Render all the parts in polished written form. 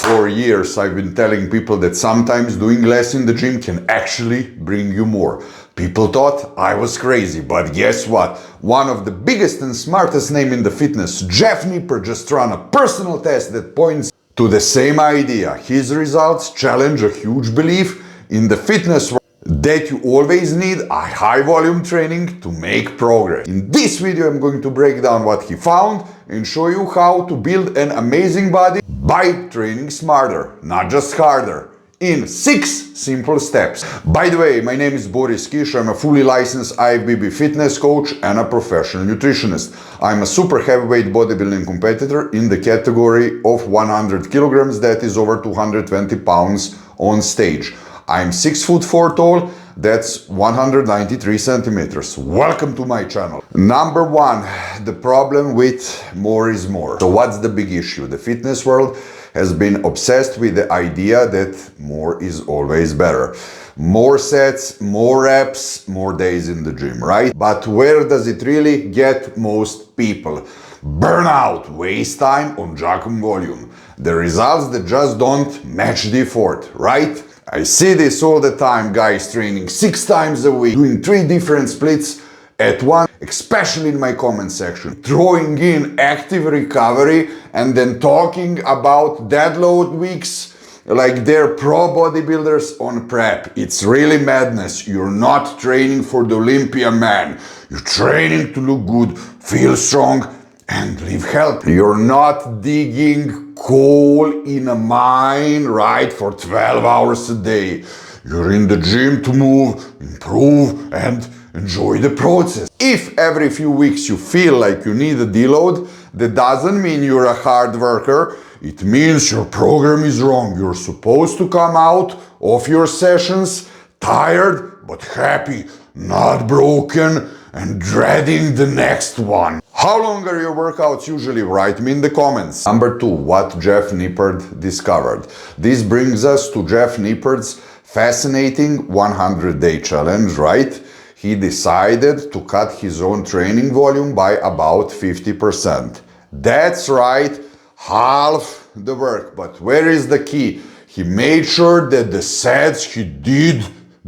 For years, I've been telling people that sometimes doing less in the gym can actually bring you more. People thought I was crazy, but guess what? One of the biggest and smartest names in the fitness, Jeff Nippard, just ran a personal test that points to the same idea. His results challenge a huge belief in the fitness world that you always need a high volume training to make progress. In this video, I'm going to break down what he found and show you how to build an amazing body by training smarter, not just harder, in 6 simple steps. By the way, my name is Boris Kish. I'm a fully licensed IFBB fitness coach and a professional nutritionist. I'm a super heavyweight bodybuilding competitor in the category of 100 kilograms, that is over 220 pounds on stage. I'm 6'4" tall, that's 193 centimeters. Welcome to my channel. Number 1, the problem with more is more. So what's the big issue? The fitness world has been obsessed with the idea that more is always better. More sets, more reps, more days in the gym, right? But where does it really get most people? Burnout, waste time on junk and volume. The results that just don't match the effort, right? I see this all the time, guys training 6 times a week, doing 3 different splits at once, especially in my comment section, throwing in active recovery and then talking about deadload weeks like they're pro bodybuilders on prep. It's really madness. You're not training for the Olympia, man. You're training to look good, feel strong, and live healthy. You're not digging coal in a mine, right, for 12 hours a day. You're in the gym to move, improve, and enjoy the process. If every few weeks you feel like you need a deload, that doesn't mean you're a hard worker. It means your program is wrong. You're supposed to come out of your sessions tired but happy, not broken and dreading the next one. How long are your workouts usually? Write me in the comments. Number 2, what Jeff Nippard discovered. This brings us to Jeff Nippard's fascinating 100-day challenge, right? He decided to cut his own training volume by about 50%. That's right, half the work. But where is the key? He made sure that the sets he did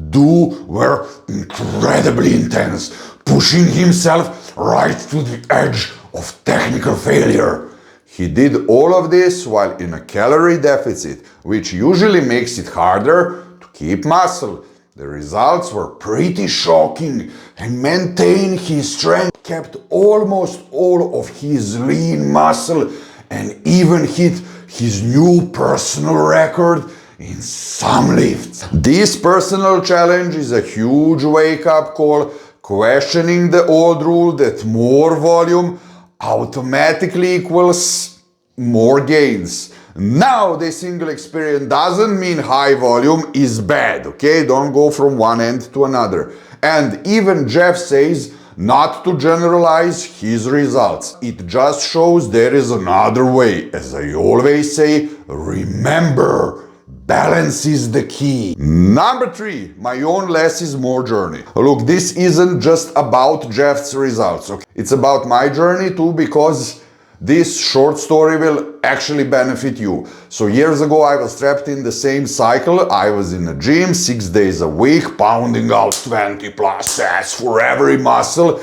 do were incredibly intense, pushing himself right to the edge of technical failure. He did all of this while in a calorie deficit, which usually makes it harder to keep muscle. The results were pretty shocking. He maintained his strength, kept almost all of his lean muscle, and even hit his new personal record in some lifts. This personal challenge is a huge wake-up call, questioning the old rule that more volume automatically equals more gains. Now, the single experience doesn't mean high volume is bad, okay? Don't go from one end to another. And even Jeff says not to generalize his results. It just shows there is another way. As I always say, remember, balance is the key. Number 3, my own less is more journey. Look, this isn't just about Jeff's results, okay? It's about my journey too, because this short story will actually benefit you. So years ago, I was trapped in the same cycle. I was in a gym 6 days a week, pounding out 20 plus sets for every muscle.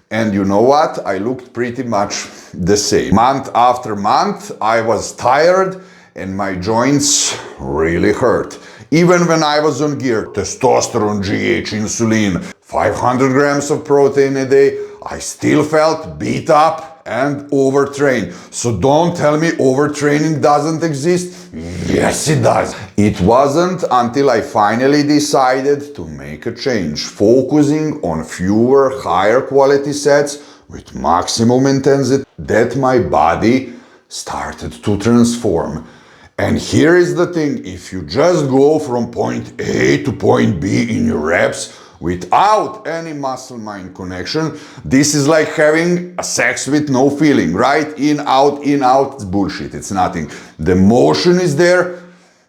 And you know what? I looked pretty much the same. Month after month, I was tired and my joints really hurt. Even when I was on gear, testosterone, GH, insulin, 500 grams of protein a day, I still felt beat up and overtrained. So don't tell me overtraining doesn't exist. Yes, it does. It wasn't until I finally decided to make a change, focusing on fewer, higher quality sets with maximum intensity, that my body started to transform. And here is the thing, if you just go from point A to point B in your reps without any muscle-mind connection, this is like having a sex with no feeling, right? In, out, it's bullshit, it's nothing. The motion is there,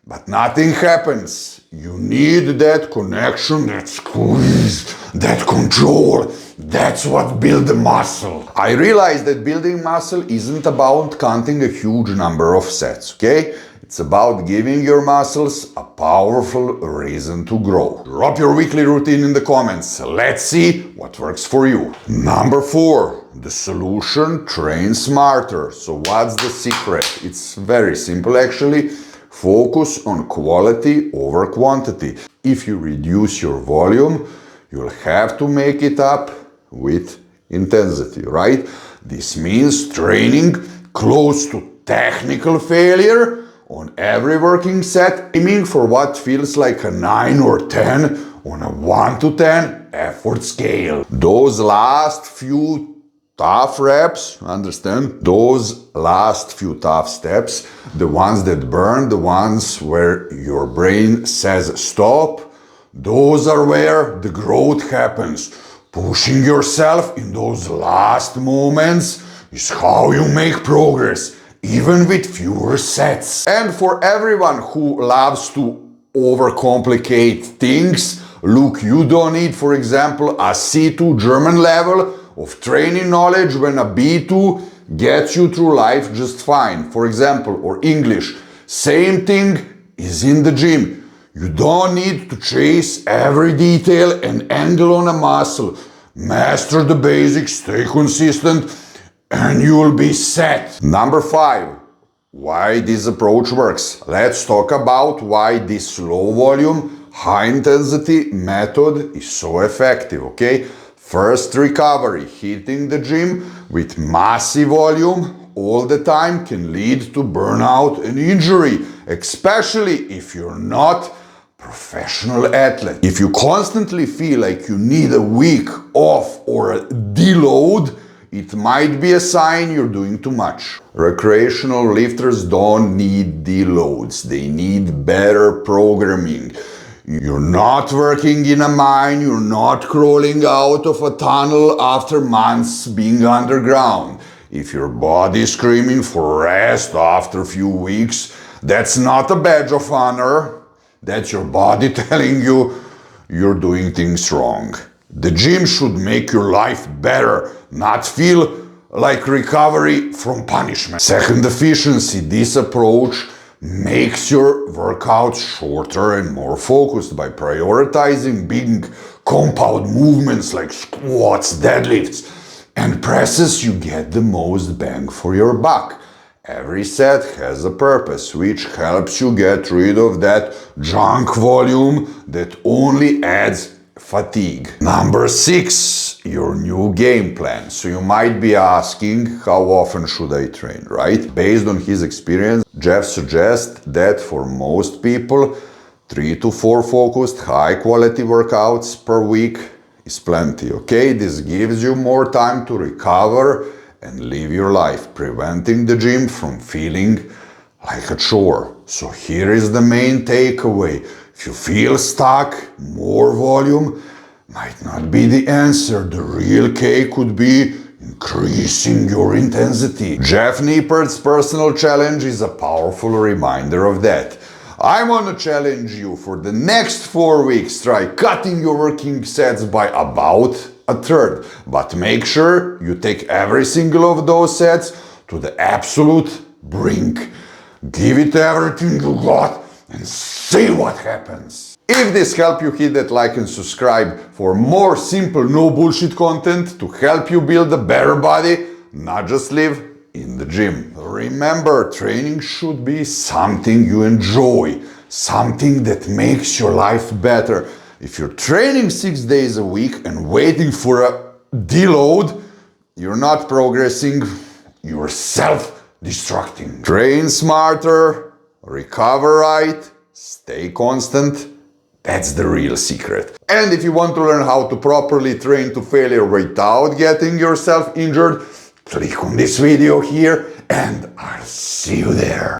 but nothing happens. You need that connection, that squeeze, that control. That's what builds the muscle. I realized that building muscle isn't about counting a huge number of sets, okay? It's about giving your muscles a powerful reason to grow. Drop your weekly routine in the comments. Let's see what works for you. Number 4, the solution: train smarter. So what's the secret? It's very simple actually. Focus on quality over quantity. If you reduce your volume, you'll have to make it up with intensity, right? This means training close to technical failure on every working set, aiming for what feels like a 9 or 10 on a 1 to 10 effort scale. Those last few tough reps, understand? Those last few tough steps, the ones that burn, the ones where your brain says stop, those are where the growth happens. Pushing yourself in those last moments is how you make progress, even with fewer sets. And for everyone who loves to overcomplicate things, look, you don't need, for example, a C2 German level of training knowledge when a B2 gets you through life just fine. For example, or English, same thing is in the gym. You don't need to chase every detail and angle on a muscle. Master the basics, stay consistent, and you will be set. Number 5, why this approach works. Let's talk about why this low volume, high intensity method is so effective, okay? First, recovery. Hitting the gym with massive volume all the time can lead to burnout and injury, especially if you're not professional athlete. If you constantly feel like you need a week off or a deload, it might be a sign you're doing too much. Recreational lifters don't need deloads, they need better programming. You're not working in a mine, you're not crawling out of a tunnel after months being underground. If your body is screaming for rest after a few weeks, that's not a badge of honor. That's your body telling you you're doing things wrong. The gym should make your life better, not feel like recovery from punishment. Second, efficiency. This approach makes your workouts shorter and more focused. By prioritizing big compound movements like squats, deadlifts, and presses, you get the most bang for your buck. Every set has a purpose, which helps you get rid of that junk volume that only adds fatigue. Number 6, your new game plan. So you might be asking, how often should I train, right? Based on his experience, Jeff suggests that for most people, 3 to 4 focused, high quality workouts per week is plenty, okay? This gives you more time to recover and live your life, preventing the gym from feeling like a chore. So here is the main takeaway. If you feel stuck, more volume might not be the answer. The real key could be increasing your intensity. Jeff Nippard's personal challenge is a powerful reminder of that. I want to challenge you for the next 4 weeks. Try cutting your working sets by about a third, but make sure you take every single of those sets to the absolute brink. Give it everything you got and see what happens. If this helped you, hit that like and subscribe for more simple, no bullshit content to help you build a better body, not just live in the gym. Remember, training should be something you enjoy, something that makes your life better. If you're training 6 days a week and waiting for a deload, you're not progressing, you're self-destructing. Train smarter, recover right, stay constant. That's the real secret. And if you want to learn how to properly train to failure without getting yourself injured, click on this video here and I'll see you there.